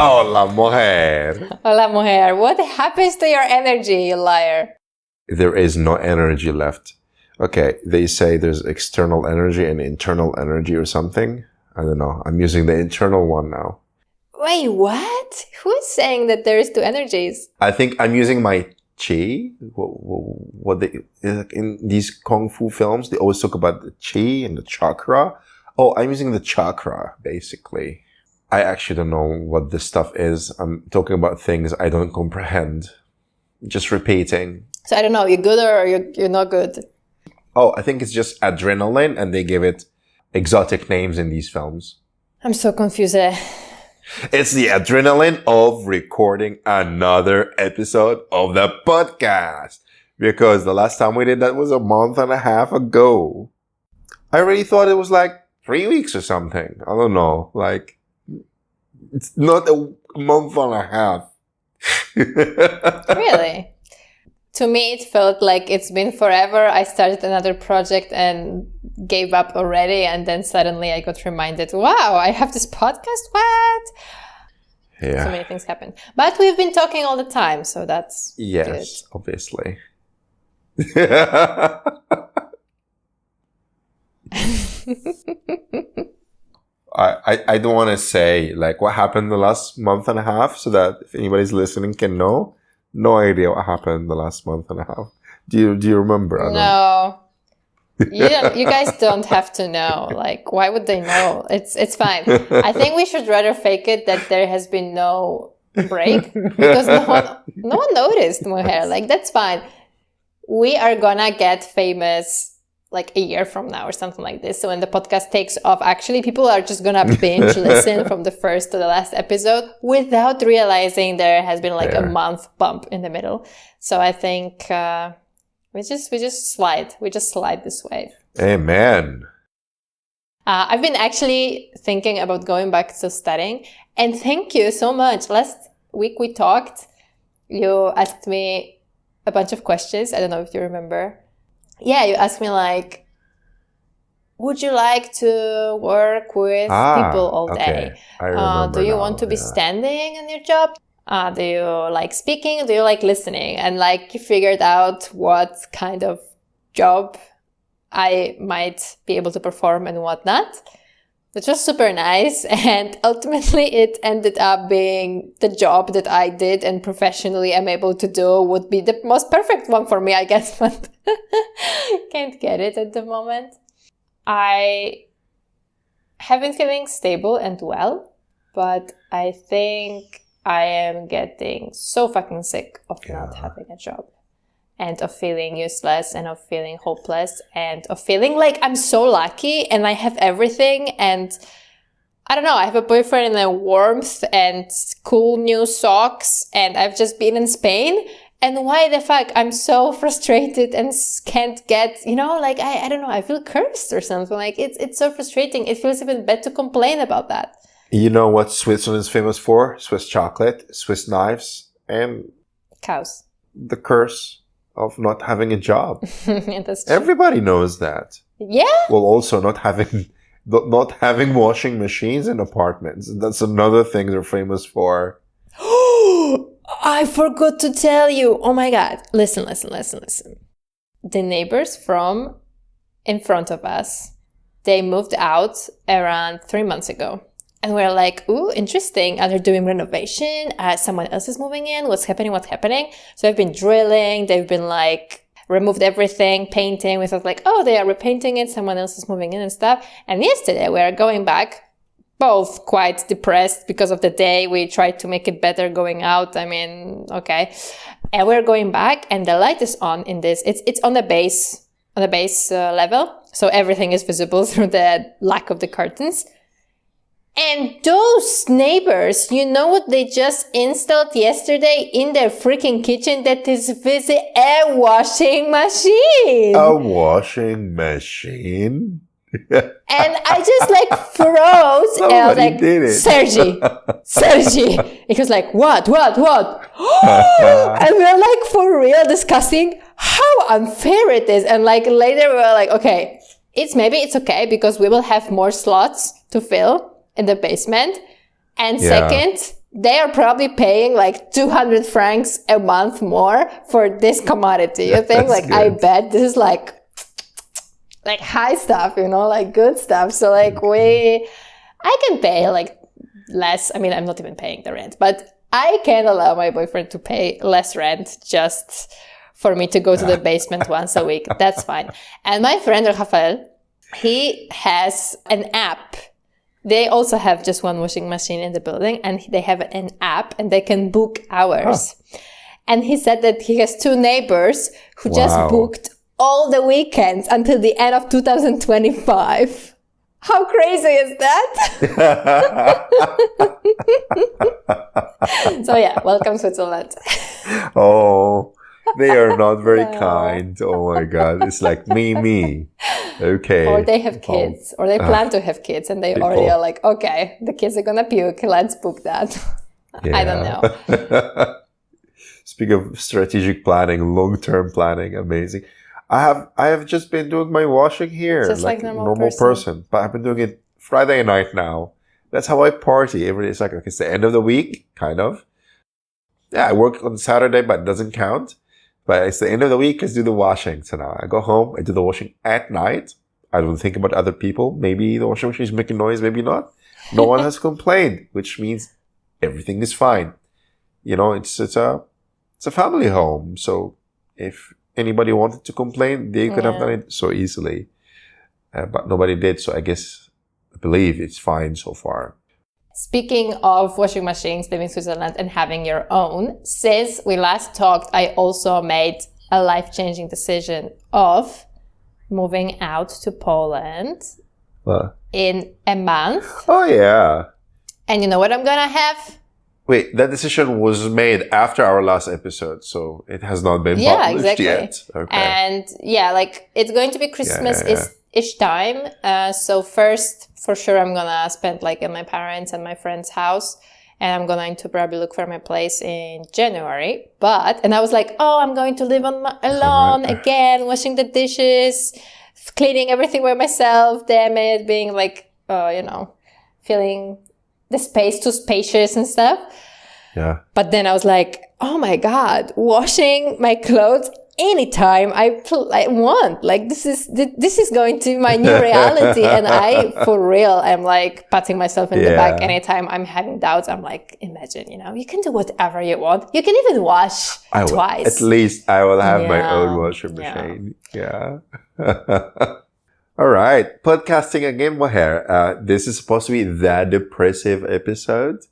Hola, mujer. Hola, mujer. What happens to your energy, you liar? There is no energy left. Okay, they say there's external energy and internal energy or something. I don't know. I'm using the internal one now. Wait, what? Who is saying that there is two energies? I think I'm using my chi. What they in these kung fu films, they always talk about the chi and the chakra. Oh, I'm using the chakra, basically. I actually don't know what this stuff is. I'm talking about things I don't comprehend. Just repeating. So I don't know, you're good or you're not good? Oh, I think it's just adrenaline and they give it exotic names in these films. I'm so confused. It's the adrenaline of recording another episode of the podcast. Because the last time we did that was a month and a half ago. I really thought it was like 3 weeks or something. I don't know. Like, it's not a month and a half. Really? To me, it felt like it's been forever. I started another project and gave up already. And then suddenly I got reminded, wow, I have this podcast? What? Yeah. So many things happen. But we've been talking all the time, so that's yes, good. Obviously. I don't want to say like what happened the last month and a half so that if anybody's listening can know. No idea what happened the last month and a half. Do you remember? No. You guys don't have to know. Like, why would they know? It's fine. I think we should rather fake it that there has been no break because no one noticed Mohair. Like, that's fine. We are gonna get famous like a year from now or something like this. So when the podcast takes off, actually people are just gonna binge listen from the first to the last episode without realizing there has been like a month bump in the middle. So I think we just slide this wave. Amen. I've been actually thinking about going back to studying, and thank you so much. Last week we talked. You asked me a bunch of questions. I don't know if you remember. Yeah, you asked me like, would you like to work with people all day? Okay. I remember do you now, want to be standing in your job? Do you like speaking? Do you like listening? And like you figured out what kind of job I might be able to perform and whatnot. Which was super nice. And ultimately it ended up being the job that I did and professionally am able to do would be the most perfect one for me, I guess, but can't get it at the moment. I have been feeling stable and well, but I think I am getting so fucking sick of not having a job. And of feeling useless and of feeling hopeless and of feeling like I'm so lucky and I have everything and I don't know, I have a boyfriend and a warmth and cool new socks and I've just been in Spain and why the fuck I'm so frustrated and can't get, like I don't know, I feel cursed or something. Like it's so frustrating. It feels even bad to complain about that. You know what Switzerland is famous for? Swiss chocolate, Swiss knives, and cows. The curse of not having a job. That's true. Everybody knows that. Yeah. Well, also not having washing machines in apartments. That's another thing they're famous for. I forgot to tell you. Oh my God. Listen. The neighbors from in front of us, they moved out around 3 months ago. And we're like, ooh, interesting. Are they doing renovation? Someone else is moving in. What's happening? So they've been drilling. They've been like removed everything, painting. We thought like, oh, they are repainting it. Someone else is moving in and stuff. And yesterday we are going back, both quite depressed because of the day. We tried to make it better going out. I mean, okay. And we're going back and the light is on in this. It's on the base level. So everything is visible through the lack of the curtains. And those neighbors, you know what they just installed yesterday in their freaking kitchen? That is a washing machine. A washing machine? And I just like froze. And I was like, Sergi. He was like, what? And we're like for real discussing how unfair it is. And like later we were like, okay, it's okay because we will have more slots to fill in the basement. And second, they are probably paying like 200 francs a month more for this commodity. You think? Like, I bet this is like high stuff, like good stuff. So like I can pay like less. I mean, I'm not even paying the rent, but I can allow my boyfriend to pay less rent just for me to go to the basement once a week. That's fine. And my friend Rafael, he has an app. They also have just one washing machine in the building, and they have an app and they can book hours. Oh. And he said that he has 2 neighbors who just booked all the weekends until the end of 2025. How crazy is that? So yeah, welcome Switzerland. Oh, they are not very kind. Oh my God. It's like me. Okay. Or they have kids, or they plan to have kids, and they already are like, okay, the kids are gonna puke, let's book that. Yeah. I don't know. Speak of strategic planning, long-term planning, amazing. I have just been doing my washing here, just like normal person. But I've been doing it Friday night now. That's how I party. Every day it's like, okay, it's the end of the week, kind of. Yeah, I work on Saturday, but it doesn't count. But it's the end of the week, let's do the washing. So now I go home, I do the washing at night. I don't think about other people. Maybe the washing machine is making noise, maybe not. No one has complained, which means everything is fine. It's a family home. So if anybody wanted to complain, they could have done it so easily. But nobody did. So I believe it's fine so far. Speaking of washing machines, living in Switzerland and having your own, since we last talked, I also made a life-changing decision of moving out to Poland in a month. Oh, yeah. And you know what I'm going to have? Wait, that decision was made after our last episode, so it has not been published yet. Okay. And it's going to be Christmas-ish time. So first, for sure, I'm going to spend in my parents' and my friend's house. And I'm going to probably look for my place in January. And I was like, I'm going to live alone again, washing the dishes, cleaning everything by myself, damn it, being feeling the space too spacious and stuff. Yeah. But then I was like, oh my God, washing my clothes anytime I want. This is going to be my new reality. And I, for real, I'm patting myself in the back anytime I'm having doubts. I'm like, imagine, you can do whatever you want. You can even wash twice. At least I will have my own washing machine. Yeah. All right. Podcasting again, Moher. This is supposed to be the depressive episode.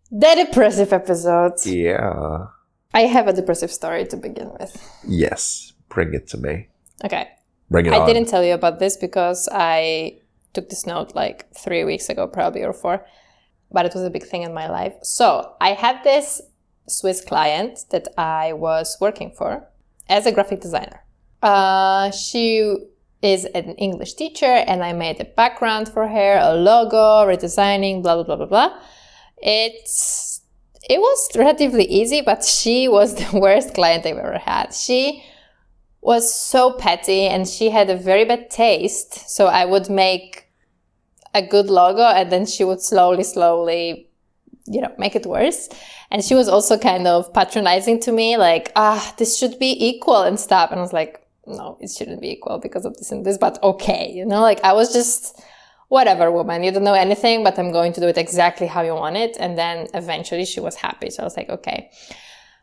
The depressive episode. Yeah. I have a depressive story to begin with. Yes. Bring it to me. Okay. Bring it on. I didn't tell you about this because I took this note 3 weeks ago, probably, or 4. But it was a big thing in my life. So I had this Swiss client that I was working for as a graphic designer. She is an English teacher, and I made a background for her, a logo, redesigning, blah, blah, blah, blah, blah. It was relatively easy, but she was the worst client I've ever had. She was so petty, and she had a very bad taste. So I would make a good logo, and then she would slowly, make it worse. And she was also kind of patronizing to me, this should be equal and stuff. And I was like, no, it shouldn't be equal because of this and this, but okay, I was just, whatever, woman, you don't know anything, but I'm going to do it exactly how you want it. And then eventually she was happy. So I was like, okay.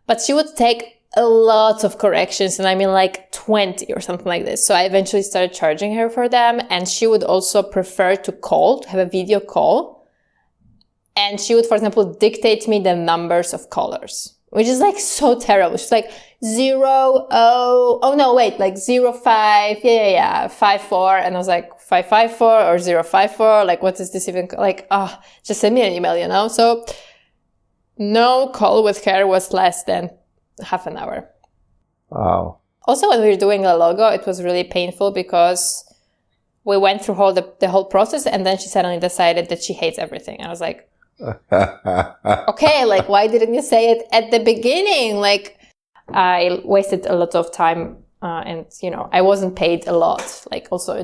But she would take a lot of corrections, and I mean 20 or something like this. So I eventually started charging her for them. And she would also prefer to have a video call. And she would, for example, dictate me the numbers of colors, which is so terrible. She's like 0, 0, 5, 5, 4. And I was like 5, 5, 4 or 0, 5, 4. What is this even? Just send me an email, So no call with her was less than half an hour. Wow. Also, when we were doing the logo, it was really painful because we went through the whole process, and then she suddenly decided that she hates everything. I was like, okay, why didn't you say it at the beginning? I wasted a lot of time, and I wasn't paid a lot. Also,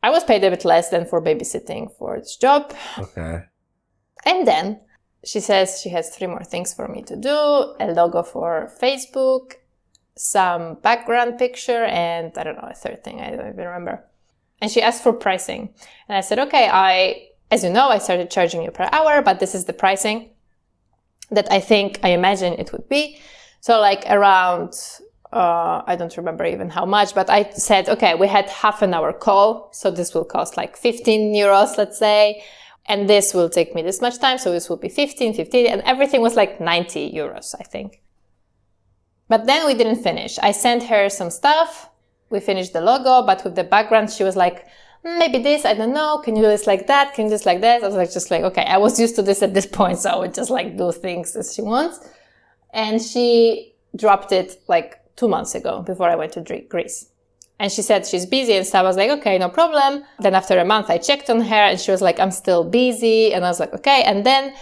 I was paid a bit less than for babysitting for this job. Okay. And then she says she has 3 more things for me to do, a logo for Facebook, some background picture, and I don't know, a third thing, I don't even remember. And she asked for pricing. And I said, okay, as you know, I started charging you per hour, but this is the pricing that I imagine it would be. So like around, I don't remember even how much, but I said, okay, we had half an hour call. So this will cost like 15 euros, let's say. And this will take me this much time. So this will be 15, and everything was like 90 euros, I think. But then we didn't finish. I sent her some stuff. We finished the logo, but with the background, she was like, maybe this, I don't know. Can you do this like that? Can you do this like that? I was like, just like, okay, I was used to this at this point. So I would just like do things as she wants. And she dropped it like 2 months ago before I went to Greece. And she said she's busy and stuff. I was like, okay, no problem. Then after a month, I checked on her and she was like, I'm still busy. And I was like, okay. And then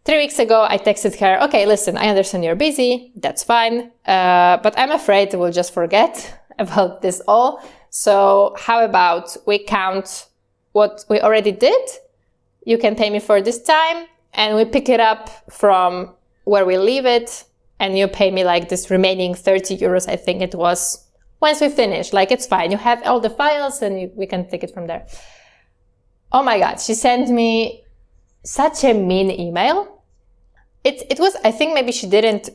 3 weeks ago, I texted her, okay, listen, I understand you're busy. That's fine. But I'm afraid we'll just forget about this all. So how about we count what we already did? You can pay me for this time and we pick it up from where we leave it. And you pay me like this remaining 30 euros, I think it was, once we finish. Like, it's fine. You have all the files and we can take it from there. Oh my God. She sent me such a mean email. It was, I think maybe she didn't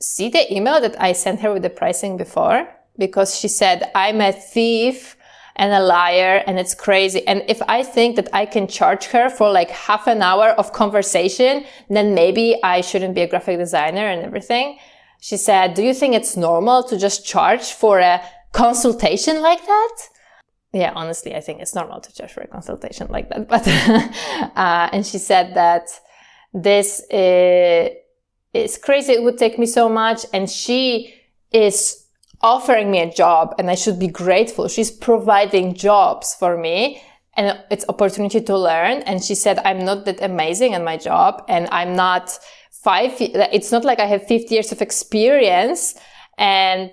see the email that I sent her with the pricing before, because she said, I'm a thief and a liar and it's crazy. And if I think that I can charge her for like half an hour of conversation, then maybe I shouldn't be a graphic designer and everything. She said, do you think it's normal to just charge for a consultation like that? Yeah, honestly, I think it's normal to charge for a consultation like that. But, and she said that this is crazy. It would take me so much. And she is offering me a job and I should be grateful. She's providing jobs for me and it's opportunity to learn. And she said, I'm not that amazing at my job and I'm not it's not like I have 50 years of experience. And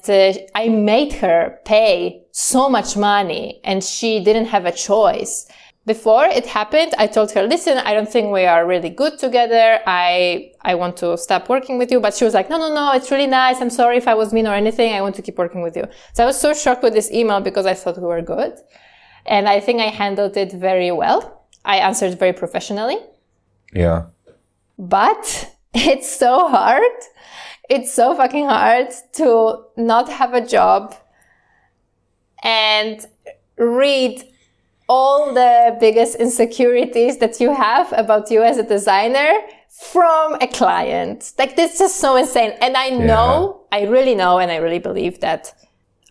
I made her pay so much money and she didn't have a choice. Before it happened, I told her, listen, I don't think we are really good together. I want to stop working with you. But she was like, no, it's really nice. I'm sorry if I was mean or anything. I want to keep working with you. So I was so shocked with this email because I thought we were good. And I think I handled it very well. I answered very professionally. Yeah. But it's so hard. It's so fucking hard to not have a job and read all the biggest insecurities that you have about you as a designer from a client. Like, this is just so insane. And I know, I really know, and I really believe that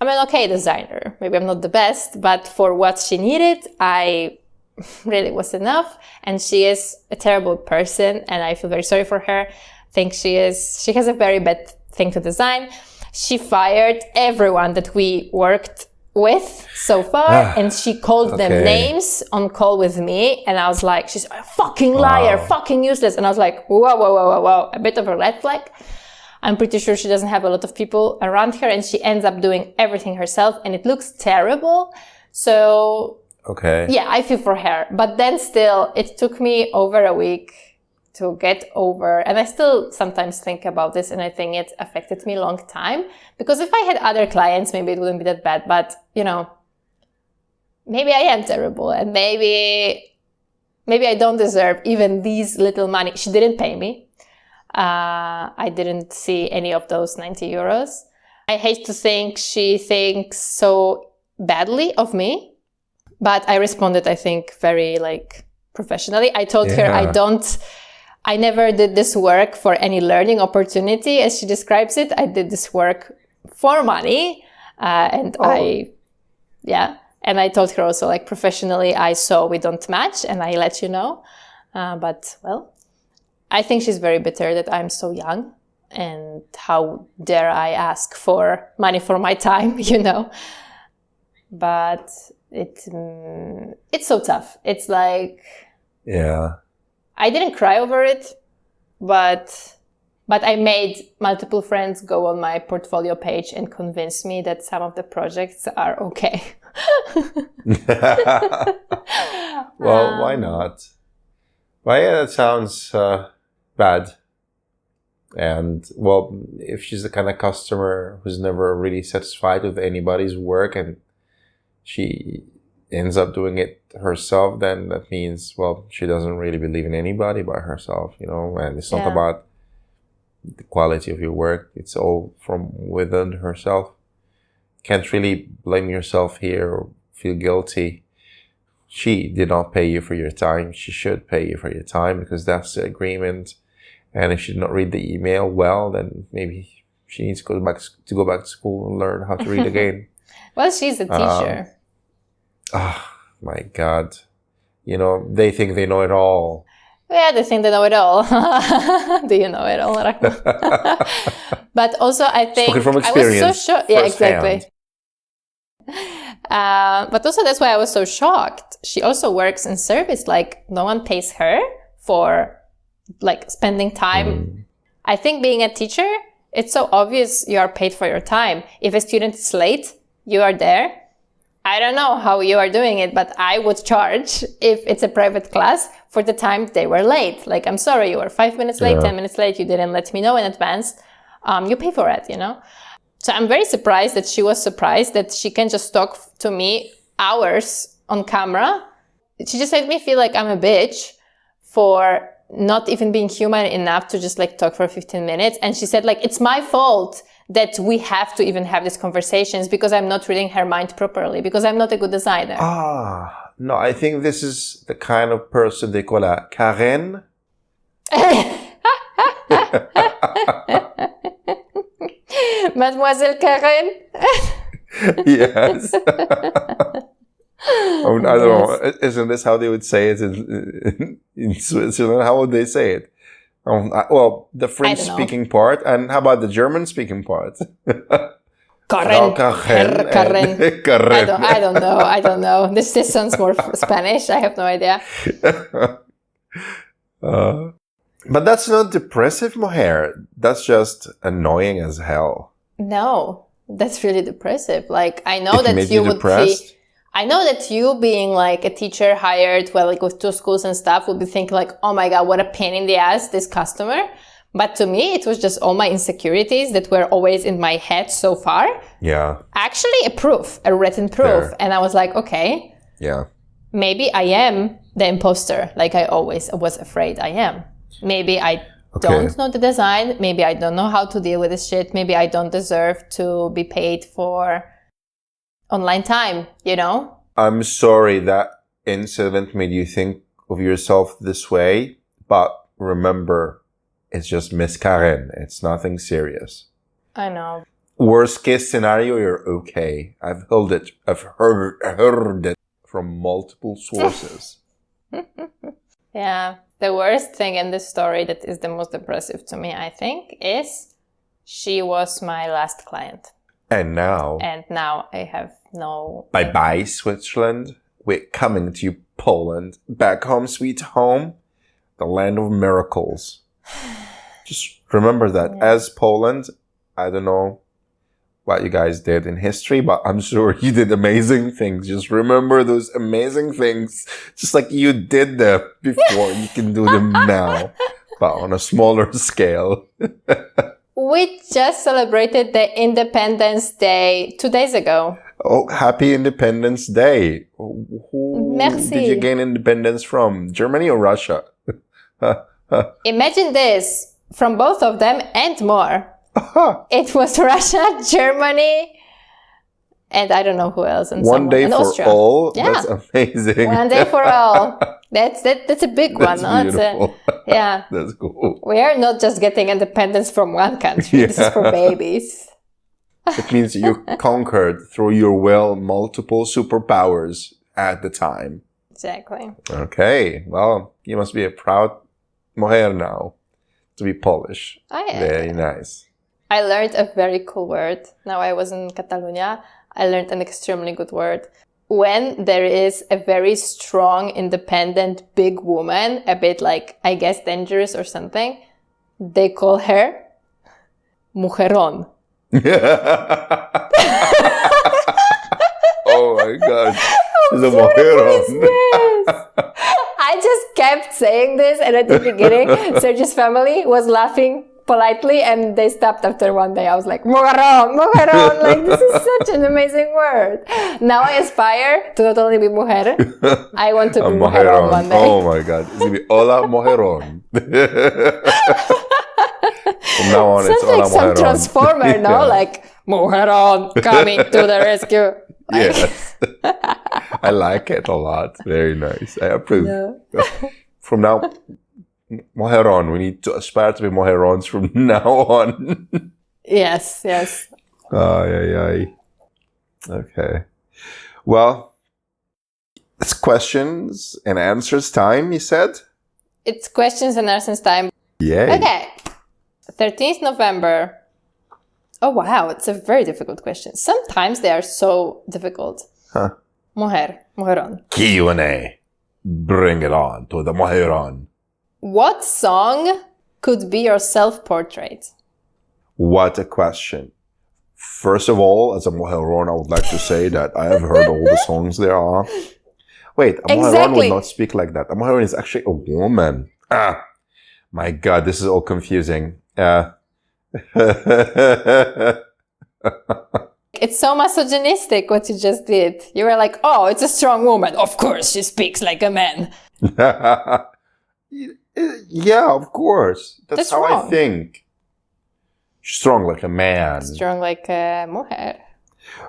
I'm an okay designer. Maybe I'm not the best, but for what she needed, I really was enough. And she is a terrible person and I feel very sorry for her. I think she has a very bad thing to design. She fired everyone that we worked with so far and she called them names on call with me and I was like, she's a fucking liar, fucking useless. And I was like, whoa, a bit of a red flag. I'm pretty sure she doesn't have a lot of people around her and she ends up doing everything herself and it looks terrible. So yeah, I feel for her. But then still, it took me over a week to get over. And I still sometimes think about this and I think it affected me a long time. Because if I had other clients, maybe it wouldn't be that bad. But, you know, maybe I am terrible and maybe I don't deserve even these little money. She didn't pay me. I didn't see any of those 90 euros. I hate to think she thinks so badly of me. But I responded, I think, very professionally. I told her I never did this work for any learning opportunity, as she describes it. I did this work for money. And I told her also, professionally, I saw we don't match and I let you know. But, well, I think she's very bitter that I'm so young and how dare I ask for money for my time, you know. But it's so tough. It's I didn't cry over it, but I made multiple friends go on my portfolio page and convince me that some of the projects are okay. Well, why not? Well, yeah, that sounds bad. And, well, if she's the kind of customer who's never really satisfied with anybody's work and she ends up doing it herself, then that means, well, she doesn't really believe in anybody but herself, and it's not about the quality of your work. It's all from within herself. Can't really blame yourself here or feel guilty. She did not pay you for your time. She should pay you for your time because that's the agreement. And if she did not read the email well, then maybe she needs to go back to school and learn how to read again. Well, she's a teacher. My God. They think they know it all. Yeah, they think they know it all. Do you know it all, Rahma? But also, I think Spoken from experience. I was so shocked. Yeah, exactly. But also, that's why I was so shocked. She also works in service. Like, no one pays her for spending time. I think being a teacher, it's so obvious you are paid for your time. If a student is late, you are there. I don't know how you are doing it, but I would charge, if it's a private class, for the time they were late. Like, I'm sorry, you were 5 minutes late, 10 minutes late, you didn't let me know in advance. You pay for it, So I'm very surprised that she was surprised that she can just talk to me hours on camera. She just made me feel like I'm a bitch for not even being human enough to just talk for 15 minutes. And she said it's my fault that we have to even have these conversations because I'm not reading her mind properly, because I'm not a good designer. No, I think this is the kind of person they call a Karen. Mademoiselle Karen? Yes. I don't know. Isn't this how they would say it in Switzerland? How would they say it? Well, the French-speaking part, and how about the German-speaking part? Karen. Karen. I don't know. This sounds more Spanish. I have no idea. But that's not depressive, Mohair. That's just annoying as hell. No, that's really depressive. I know that you would depressed? I know that you being a teacher hired, with 2 schools and stuff, would be thinking oh my God, what a pain in the ass, this customer. But to me, it was just all my insecurities that were always in my head so far. Yeah. Actually, a written proof. There. And I was okay. Yeah. Maybe I am the imposter, I always was afraid I am. Maybe I don't know the design. Maybe I don't know how to deal with this shit. Maybe I don't deserve to be paid for online time, I'm sorry that incident made you think of yourself this way, but remember, it's just Miss Karen. It's nothing serious. I know. Worst case scenario, you're okay. I've heard it from multiple sources. Yeah. The worst thing in this story that is the most depressive to me, I think, is she was my last client. And now I have no... Bye-bye, Switzerland. We're coming to you, Poland. Back home, sweet home. The land of miracles. Just remember that. Yeah. As Poland, I don't know what you guys did in history, but I'm sure you did amazing things. Just remember those amazing things. Just like you did them before, you can do them now, but on a smaller scale. We just celebrated the Independence Day 2 days ago. Oh, happy Independence Day. Who Merci. Did you gain independence from? Germany or Russia? Imagine this, from both of them and more. It was Russia, Germany, and I don't know who else. And One day for Austria. all? Yeah. That's amazing. One day for all. That's a big one. That's beautiful. Yeah. That's cool. We are not just getting independence from one country. Yeah. This is for babies. It means you conquered through your will multiple superpowers at the time. Exactly. Okay. Well, you must be a proud Moher now to be Polish. I am. Very nice. I learned a very cool word. Now I was in Catalonia. I learned an extremely good word. When there is a very strong, independent, big woman, a bit I guess, dangerous or something, they call her mujeron. Oh my God. She's a mujeron. I just kept saying this, and at the beginning, Sergio's family was laughing politely, and they stopped after one day. I was like, mujeron, mujeron, like this is such an amazing word. Now I aspire to not only be mujer, I want to be mujeron one day. Oh my God. It's going to be hola mujeron. From now on, Sounds it's hola like some mujeron. transformer, no? Yeah. Like, mujeron coming to the rescue. Like, Yes. I like it a lot. Very nice. I approve. yeah. From now, mujeron. We need to aspire to be mujerons from now on. Yes, yes. Ay, ay, ay. Okay. Well, it's questions and answers time, you said? It's questions and answers time. Yay. Okay. 13th November. Oh, wow. It's a very difficult question. Sometimes they are so difficult. Huh. Mujeron. Q&A. Bring it on to the mujeron. What song could be your self-portrait? What a question. First of all, as a mujeron, I would like to say that I have heard all the songs there are. Wait, a mujeron Exactly. would not speak like that. A mujeron is actually a woman. Ah, my God, this is all confusing. It's so misogynistic what you just did. You were like, oh, it's a strong woman. Of course, she speaks like a man. Yeah, of course. That's how wrong. I think. Strong like a man. Strong like a mujer.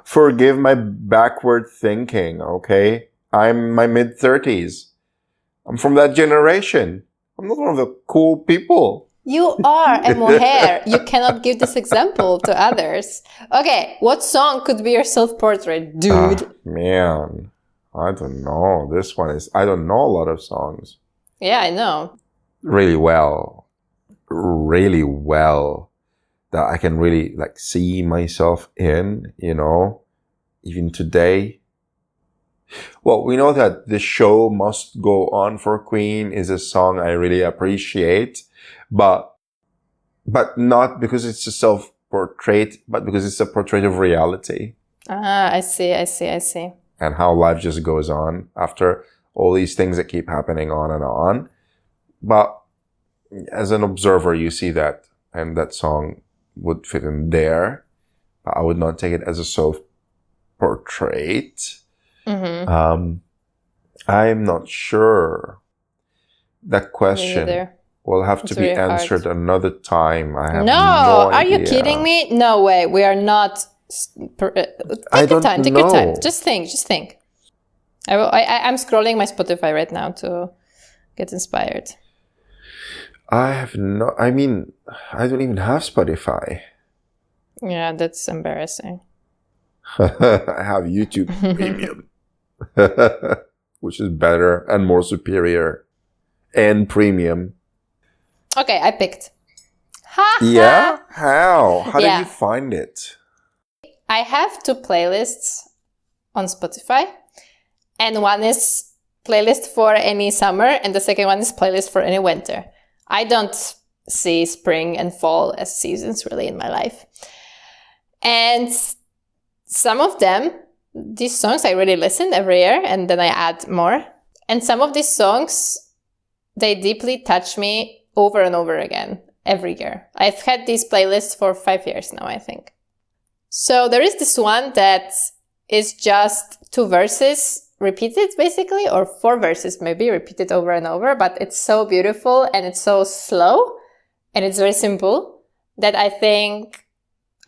Forgive my backward thinking, okay? I'm my mid-30s. I'm from that generation. I'm not one of the cool people. You are a mujer. You cannot give this example to others. Okay, what song could be your self-portrait, dude? Man, I don't know. This one is... I don't know a lot of songs. Yeah, I know. Really well. Really well. That I can really like see myself in, you know, even today. Well, we know that The Show Must Go On for Queen is a song I really appreciate, but not because it's a self-portrait, but because it's a portrait of reality. Ah, I see. And how life just goes on after all these things that keep happening on and on. But as an observer, you see that, and that song would fit in there. But I would not take it as a self-portrait. Mm-hmm. I'm not sure. That question will have to be answered another time. I have no idea. Are you kidding me? No way. We are not. Take your time. Just think. I'm scrolling my Spotify right now to get inspired. I mean, I don't even have Spotify. Yeah, that's embarrassing. I have YouTube Premium. Which is better and more superior. And premium. Okay, I picked. Yeah? How? How did you find it? I have 2 playlists on Spotify. And one is playlist for any summer, and the second one is playlist for any winter. I don't see spring and fall as seasons really in my life. And some of them, these songs I really listen every year, and then I add more. And some of these songs, they deeply touch me over and over again every year. I've had these playlists for 5 years now, I think. So there is this one that is just 2 verses repeated basically, or 4 verses maybe repeated over and over, but it's so beautiful and it's so slow and it's very simple that I think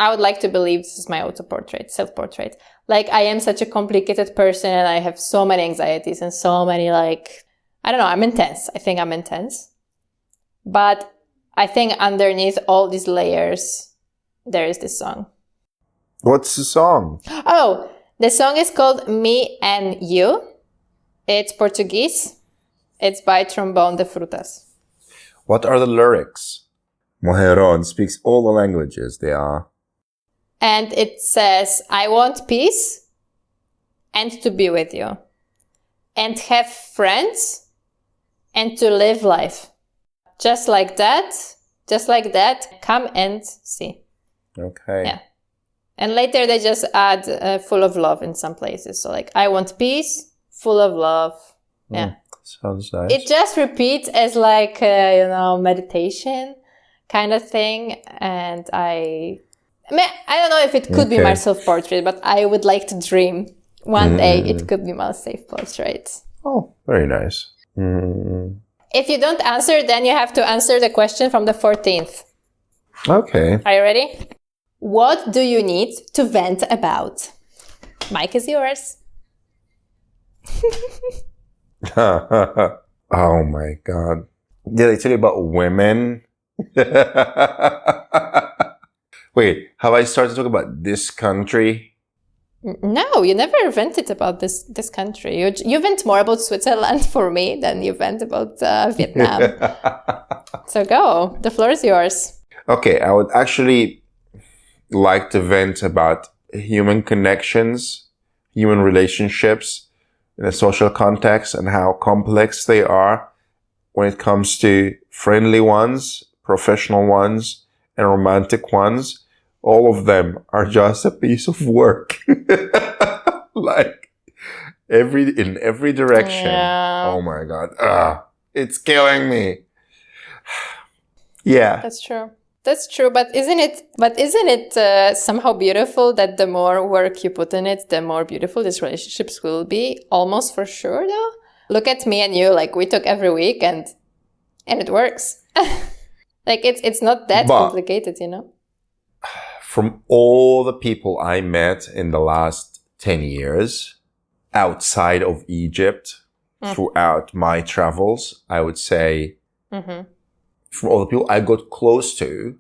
I would like to believe this is my auto-portrait, self-portrait. Like, I am such a complicated person and I have so many anxieties and so many I don't know, I'm intense. I think I'm intense. But I think underneath all these layers, there is this song. What's the song? Oh, the song is called Me and You. It's Portuguese. It's by Trombone de Frutas. What are the lyrics? Mujeron speaks all the languages they are. And it says, I want peace and to be with you. And have friends and to live life. Just like that, come and see. Okay. Yeah. And later they just add full of love in some places. So I want peace, full of love. Yeah. Sounds nice. It just repeats as like, meditation kind of thing. And I don't know if it could be my self-portrait, but I would like to dream one day it could be my self-portrait. Oh, very nice. If you don't answer, then you have to answer the question from the 14th. Okay. Are you ready? What do you need to vent about? Mic is yours. Oh my God. Did I tell you about women? Wait, have I started to talk about this country? No, you never vented about this country. You vent more about Switzerland for me than you vent about Vietnam. So go. The floor is yours. Okay, I would actually like to vent about human connections, human relationships in a social context, and how complex they are when it comes to friendly ones, professional ones, and romantic ones. All of them are just a piece of work. Like in every direction. Yeah. Oh my God. It's killing me. Yeah. That's true. That's true. But isn't it somehow beautiful that the more work you put in it, the more beautiful these relationships will be? Almost for sure, though. Look at me and you. Like, we talk every week and it works. Like, it's not that complicated, you know? From all the people I met in the last 10 years outside of Egypt, throughout my travels, I would say from all the people I got close to,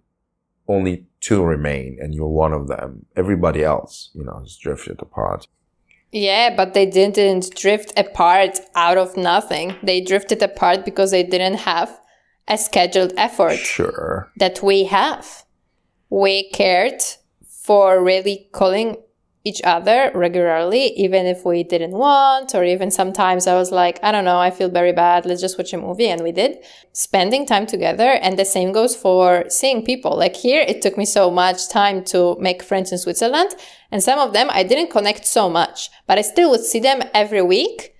only 2 remain, and you're one of them. Everybody else, has drifted apart. Yeah, but they didn't drift apart out of nothing. They drifted apart because they didn't have a scheduled effort that we have. We cared for really calling each other regularly, even if we didn't want, or even sometimes I was like, I don't know, I feel very bad, let's just watch a movie, and we did. Spending time together, and the same goes for seeing people. Like here, it took me so much time to make friends in Switzerland, and some of them I didn't connect so much, but I still would see them every week,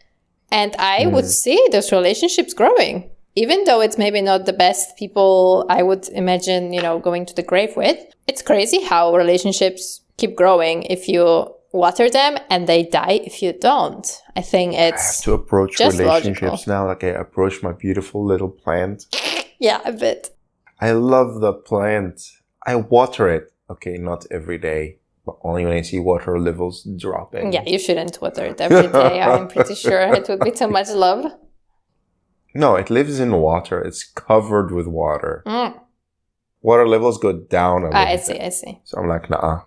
and I would see those relationships growing. Even though it's maybe not the best people I would imagine, going to the grave with. It's crazy how relationships keep growing if you water them, and they die if you don't. I think it's I have to approach just relationships logical. now like I approach my beautiful little plant. Yeah, a bit. I love the plant. I water it. Okay, not every day, but only when I see water levels dropping. Yeah, you shouldn't water it every day. I'm pretty sure it would be too much love. No, it lives in water. It's covered with water. Water levels go down a little bit. I see. So I'm like, nah,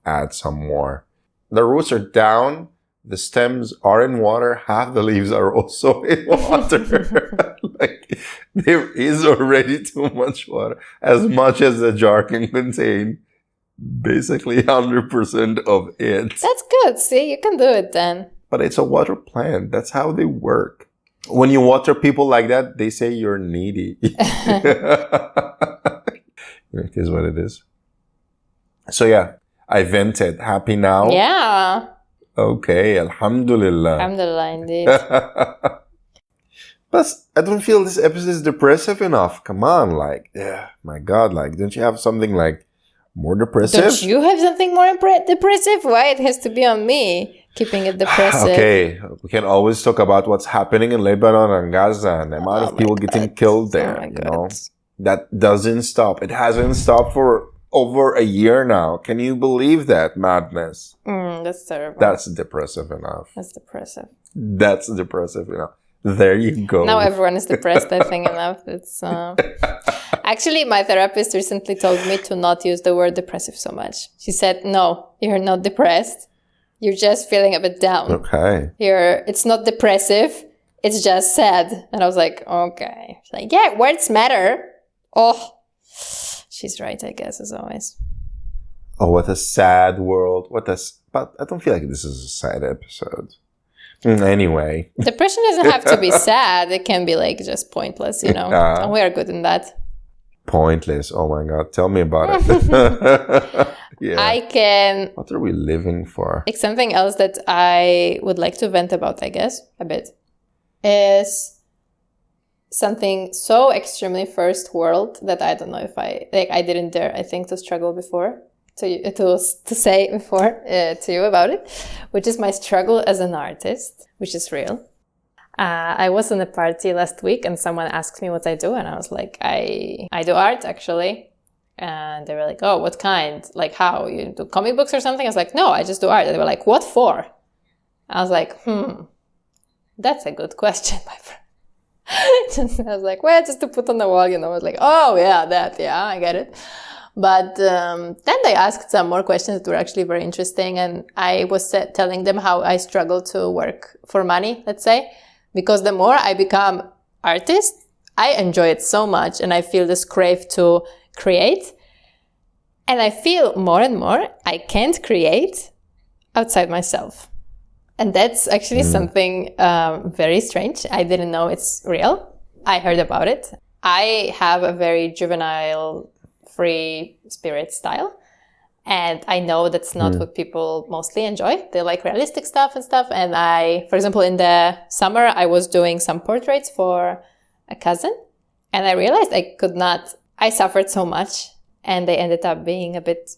add some more. The roots are down. The stems are in water. Half the leaves are also in water. Like, there is already too much water. As much as the jar can contain. Basically 100% of it. That's good. See, you can do it then. But it's a water plant. That's how they work. When you water people like that, they say you're needy. It is what it is. So yeah, I vented. Happy now? Yeah. Okay, Alhamdulillah. Alhamdulillah, indeed. But I don't feel this episode is depressive enough. Come on, my God, don't you have something more depressive? Don't you have something more depressive? Why it has to be on me? Keeping it depressive. Okay, we can always talk about what's happening in Lebanon and Gaza and the amount of people getting killed there, That doesn't stop. It hasn't stopped for over a year now. Can you believe that madness? That's terrible. That's depressive enough. That's depressive. That's depressive enough. There you go. Now everyone is depressed, I think, enough. It's Actually, my therapist recently told me to not use the word depressive so much. She said, no, you're not depressed. You're just feeling a bit down. Okay. It's not depressive. It's just sad. And I was like, okay. She's like, yeah, words matter. Oh, she's right, I guess, as always. Oh, what a sad world. But I don't feel like this is a sad episode. Anyway. Depression doesn't have to be sad. It can be just pointless, And we are good in that. Pointless. Oh my God. Tell me about it. Yeah. What are we living for? Something else that I would like to vent about, I guess, a bit, is something so extremely first world that I don't know if I didn't dare, I think, to struggle before, to say before to you about it, which is my struggle as an artist, which is real. I was in a party last week and someone asked me what I do, and I was like, I do art, actually. And they were like, oh, what kind? Like, how? You do comic books or something? I was like, no, I just do art. And they were like, what for? I was like, that's a good question, my friend. I was like, well, just to put on the wall, I was like, oh, yeah, I get it. But then they asked some more questions that were actually very interesting. And I was telling them how I struggle to work for money, let's say, because the more I become artist, I enjoy it so much. And I feel this crave to create. And I feel more and more I can't create outside myself. And that's actually something very strange. I didn't know it's real. I heard about it. I have a very juvenile, free spirit style. And I know that's not what people mostly enjoy. They like realistic stuff and stuff. And for example, in the summer, I was doing some portraits for a cousin. And I realized I could not, I suffered so much. And they ended up being a bit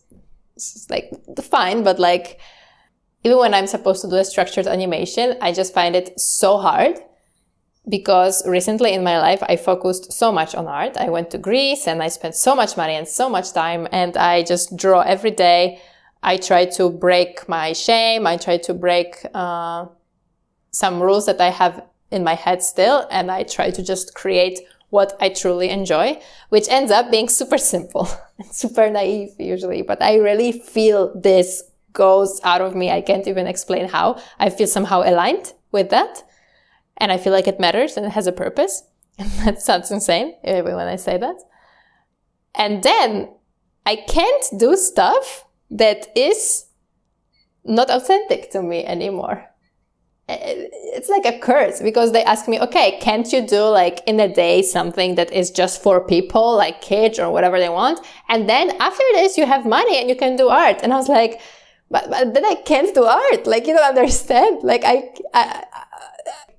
like fine, but like, even when I'm supposed to do a structured animation, I just find it so hard because recently in my life, I focused so much on art. I went to Greece and I spent so much money and so much time, and I just draw every day. I try to break my shame. I try to break some rules that I have in my head still, and I try to just create what I truly enjoy, which ends up being super simple and super naive usually. But I really feel this goes out of me. I can't even explain how. I feel somehow aligned with that. And I feel like it matters and it has a purpose. And that sounds insane when I say that. And then I can't do stuff that is not authentic to me anymore. It's like a curse because they ask me, okay, can't you do like in a day something that is just for people, like kids or whatever they want? And then after this, you have money and you can do art. And I was like, but then I can't do art. Like, you don't understand. Like,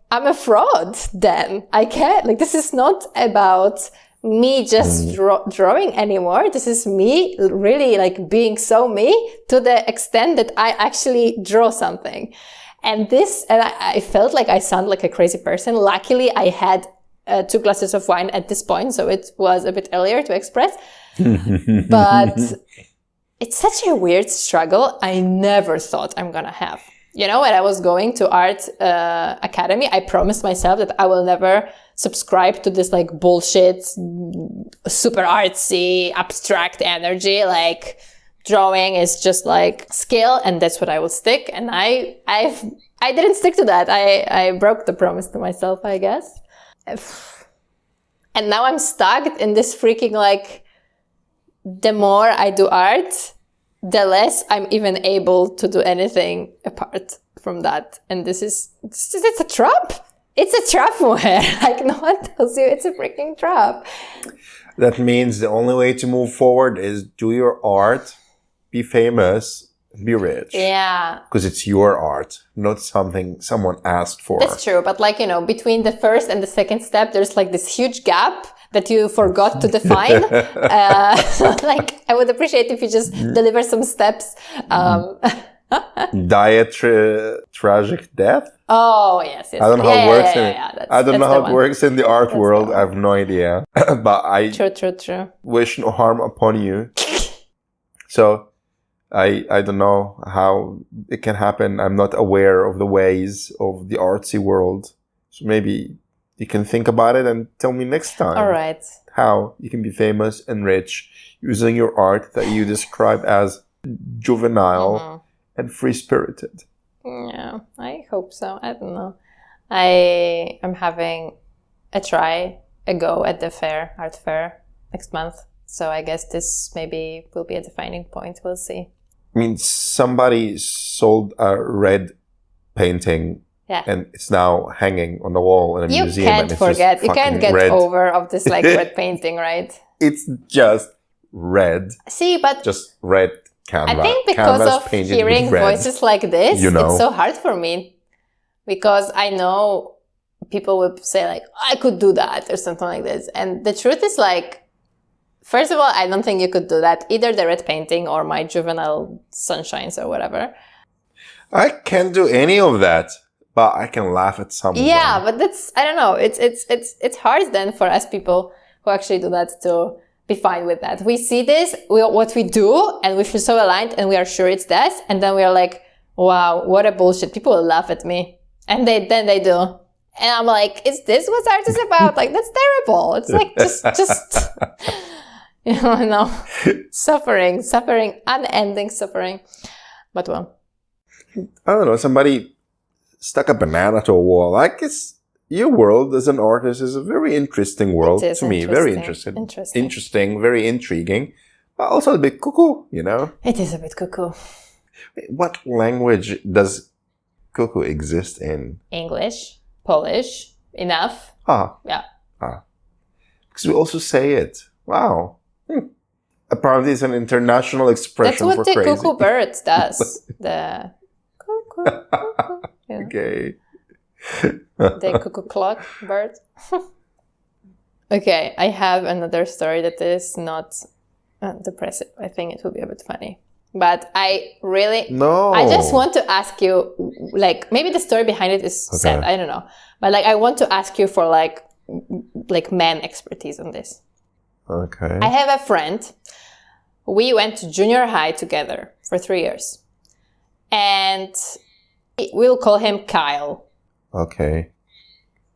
I'm a fraud then. I can't. Like, this is not about me just drawing anymore. This is me really like being so me to the extent that I actually draw something. And I felt like I sound like a crazy person. Luckily, I had 2 glasses of wine at this point, so it was a bit earlier to express. But it's such a weird struggle I never thought I'm gonna have. When I was going to art academy, I promised myself that I will never subscribe to this like bullshit, super artsy, abstract energy. Like drawing is just like skill, and that's what I will stick. And I didn't stick to that. I broke the promise to myself, I guess. And now I'm stuck in this freaking like, the more I do art, the less I'm even able to do anything apart from that. And it's a trap. It's a trap, Moher. Like no one tells you it's a freaking trap. That means the only way to move forward is do your art, be famous, be rich. Yeah. Because it's your art, not something someone asked for. That's true. But like, between the first and the second step, there's like this huge gap that you forgot to define. So like, I would appreciate if you just deliver some steps. Tragic death? Oh, yes. I don't know how it works. I don't know how it works in the art world. I have no idea. But I True. wish no harm upon you. So I don't know how it can happen. I'm not aware of the ways of the artsy world. So maybe you can think about it and tell me next time. All right. How you can be famous and rich using your art that you describe as juvenile and free-spirited. Yeah, I hope so. I don't know. I am having a go at the art fair next month. So I guess this maybe will be a defining point. We'll see. I mean, somebody sold a red painting. Yeah. And it's now hanging on the wall in a museum. You can't get over of this like red painting, right? It's just red. See, but just red canvas. I think because of hearing voices like this, it's so hard for me. Because I know people would say like, I could do that or something like this. And the truth is like, first of all, I don't think you could do that. Either the red painting or my juvenile sunshines or whatever. I can't do any of that, but I can laugh at some of Yeah, them. but that's, I don't know. It's hard then for us people who actually do that to be fine with that. We see this, what we do, and we feel so aligned and we are sure it's that. And then we are like, wow, what a bullshit. People will laugh at me. And then they do. And I'm like, is this what art is about? Like, that's terrible. It's like, just, no. Suffering, unending suffering. But well. I don't know, somebody stuck a banana to a wall. Like, your world as an artist is a very interesting world to me. Very interesting, very intriguing, but also a bit cuckoo, you know? It is a bit cuckoo. What language does cuckoo exist in? English, Polish, enough. Yeah. Because we also say it. Wow. Apparently it's an international expression for crazy. That's what the cuckoo bird does. The cuckoo. Yeah. Okay. The cuckoo clock bird. Okay, I have another story that is not depressive. I think it will be a bit funny. But I just want to ask you, like, maybe the story behind it is sad. I don't know. But like, I want to ask you for like man expertise on this. Okay. I have a friend. We went to junior high together for 3 years. And we'll call him Kyle. Okay.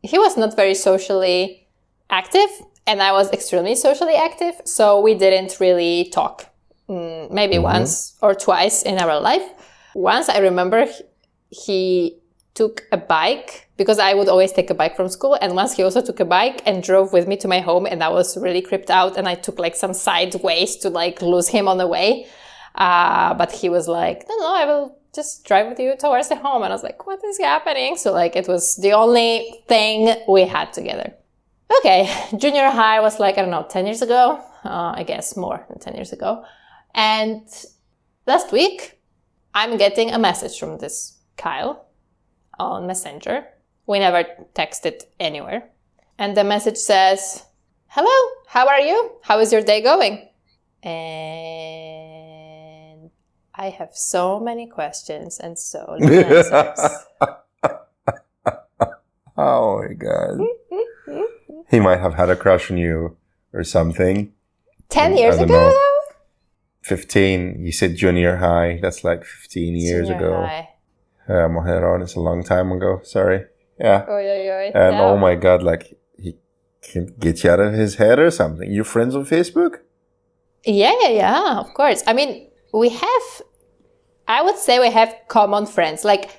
He was not very socially active, and I was extremely socially active, so we didn't really talk. Maybe once or twice in our life. Once I remember he took a bike, because I would always take a bike from school, and once he also took a bike and drove with me to my home, and I was really creeped out, and I took like some side ways to like lose him on the way. But he was like, no, I will just drive with you towards the home. And I was like, what is happening? So like, it was the only thing we had together. Okay, junior high was like, I don't know, 10 years ago. I guess more than 10 years ago. And last week, I'm getting a message from this Kyle on Messenger. We never texted anywhere. And the message says, hello, how are you? How is your day going? And I have so many questions and so little answers. Oh my God. He might have had a crush on you or something. 10 years ago? 15. You said junior high. That's like 15 years ago. Mujerons, it's a long time ago. Sorry. Yeah. And oh my God, like he can get you out of his head or something. You friends on Facebook? Yeah, of course. I mean, I would say we have common friends. Like,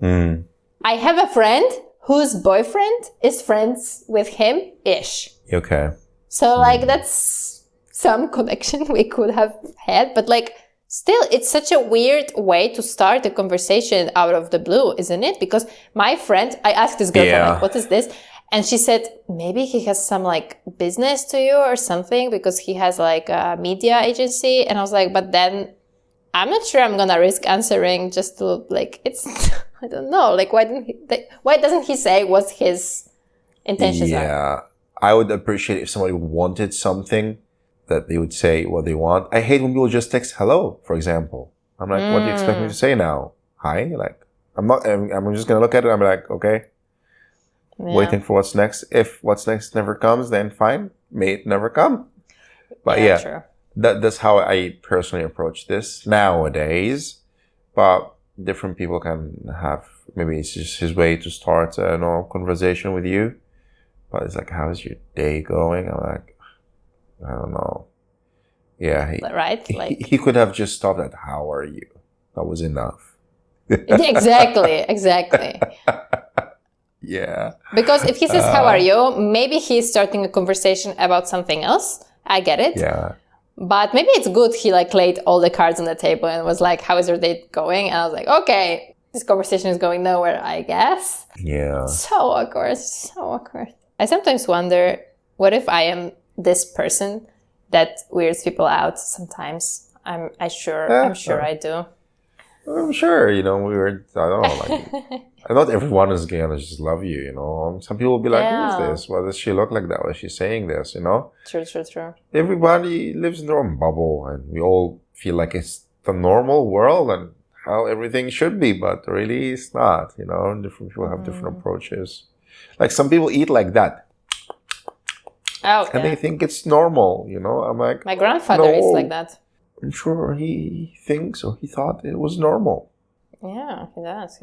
I have a friend whose boyfriend is friends with him-ish. Okay. So, like, that's some connection we could have had. But, like, still, it's such a weird way to start a conversation out of the blue, isn't it? Because my friend, I asked this girlfriend, like, what is this? And she said, maybe he has some, like, business to you or something because he has, like, a media agency. And I was like, but then I'm not sure I'm going to risk answering just to, like, it's, I don't know. Like, why doesn't he say what his intentions are? Yeah. I would appreciate if somebody wanted something that they would say what they want. I hate when people just text hello, for example. I'm like, what do you expect me to say now? Hi? Like, I'm just going to look at it. I'm like, okay. Yeah. Waiting for what's next. If what's next never comes, then fine. May it never come. But yeah, true. That's how I personally approach this nowadays. But different people can have, maybe it's just his way to start a normal conversation with you. But it's like, how's your day going? I'm like, I don't know. Yeah. He could have just stopped at, how are you? That was enough. Exactly. Yeah. Because if he says, how are you? Maybe he's starting a conversation about something else. I get it. Yeah. But maybe it's good he like laid all the cards on the table and was like, how is your date going? And I was like, okay, this conversation is going nowhere, I guess. Yeah. So awkward. I sometimes wonder, what if I am this person that weirds people out sometimes? I'm sure I do. I'm sure, we were, I don't know, like, not everyone is gonna just love you, Some people will be like, who is Yeah. this? Why does she look like that? Why is she saying this, True. Everybody lives in their own bubble, and we all feel like it's the normal world and how everything should be, but really it's not, Different people have different approaches. Like some people eat like that, Oh, and they think it's normal, I'm like, my grandfather is no. like that. I'm sure he thinks or he thought it was normal. Yeah, he does.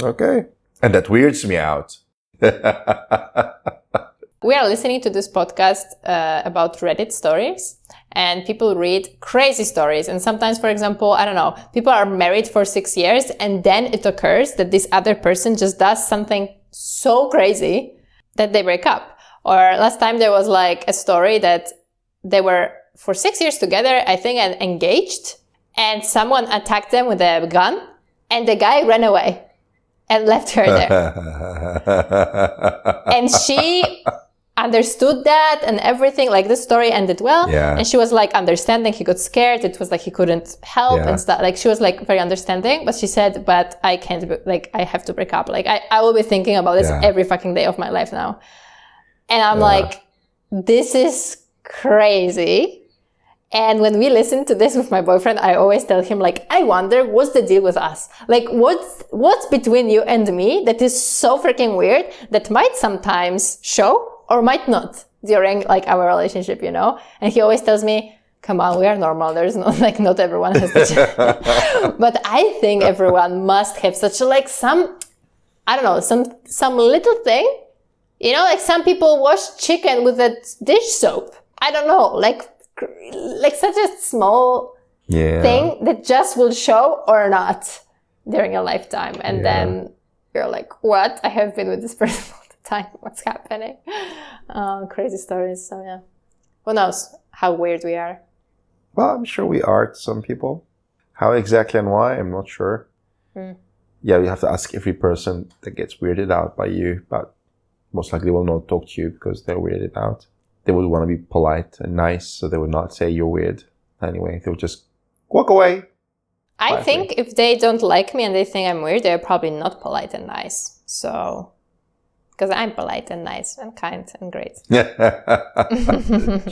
Okay. And that weirds me out. We are listening to this podcast about Reddit stories, and people read crazy stories. And sometimes, for example, I don't know, people are married for 6 years, and then it occurs that this other person just does something so crazy that they break up. Or last time there was like a story that they were for 6 years together, I think, and engaged, and someone attacked them with a gun, and the guy ran away and left her there. And she understood that and everything, like the story ended well. Yeah. And she was like understanding, he got scared, it was like he couldn't help and stuff. Like she was like very understanding, but she said, but I can't, like I have to break up. Like I will be thinking about this every fucking day of my life now. And I'm like, this is crazy. And when we listen to this with my boyfriend, I always tell him, like, I wonder what's the deal with us? Like, what's between you and me that is so freaking weird that might sometimes show or might not during like our relationship, And he always tells me, come on, we are normal. There's no, like, not everyone has this. But I think everyone must have such a, like, some, I don't know, some little thing, like some people wash chicken with a dish soap. I don't know, like such a small thing that just will show or not during a lifetime. And then you're like, what? I have been with this person all the time. What's happening? Crazy stories. So yeah. Who knows how weird we are? Well, I'm sure we are to some people. How exactly and why, I'm not sure. Yeah, you have to ask every person that gets weirded out by you, but most likely will not talk to you because they're weirded out. They would want to be polite and nice, so they would not say you're weird. Anyway, they would just walk away. I think if they don't like me and they think I'm weird, they're probably not polite and nice. So, because I'm polite and nice and kind and great.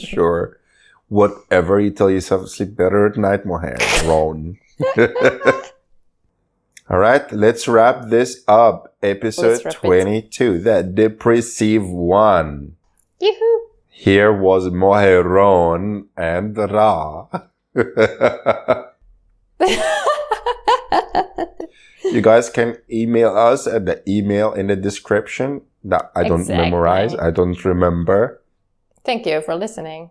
Sure. Whatever you tell yourself to sleep better at night, Moharon. All right, let's wrap this up. Episode 22, the Depressive one. Yoo-hoo. Here was Mojeron and Ra. You guys can email us at the email in the description that I don't memorize. I don't remember. Thank you for listening.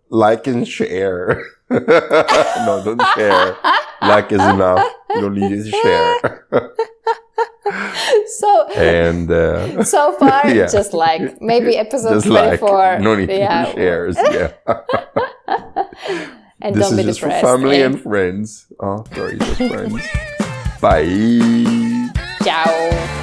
Like and share. No, don't share. Like is enough. You don't need to share. So far, just like maybe episode just 24. Like, no need to shares. Yeah. And this don't be is just depressed. For family and friends. Oh, sorry, just friends. Bye. Ciao.